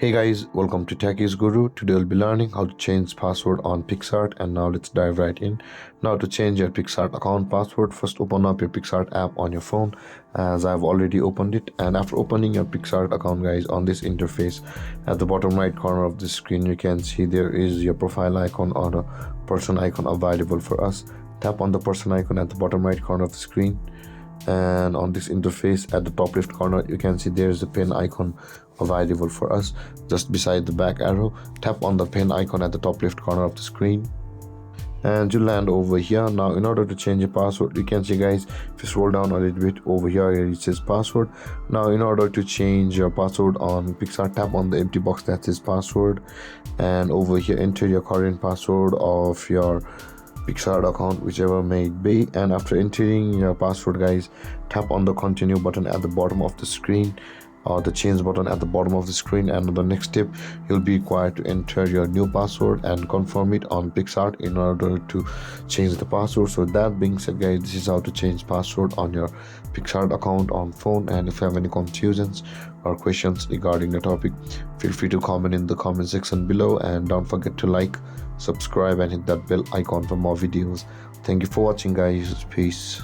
Hey guys, welcome to Techies Guru. Today we'll be learning how to change password on Picsart, and now let's dive right in. Now to change your Picsart account password, first open up your Picsart app on your phone, as I've already opened it. And after opening your Picsart account, guys, on this interface at the bottom right corner of the screen, you can see there is your profile icon or a person icon available for us. Tap on the person icon at the bottom right corner of the screen, and on this interface at the top left corner you can see there's the pen icon available for us just beside the back arrow. Tap on the pen icon at the top left corner of the screen and you land over here. Now in order to change your password, you can see, guys, if you scroll down a little bit over here it says password. Now in order to change your password on Picsart, tap on the empty box that says password, and over here enter your current password of your Picsart account, whichever may be. And after entering your password, guys, tap on the continue button at the bottom of the screen or the change button at the bottom of the screen, and on the next step you'll be required to enter your new password and confirm it on Picsart in order to change the password. So that being said, guys, this is how to change password on your Picsart account on phone. And if you have any confusions or questions regarding the topic, feel free to comment in the comment section below, and don't forget to like, subscribe and hit that bell icon for more videos. Thank you for watching, guys. Peace.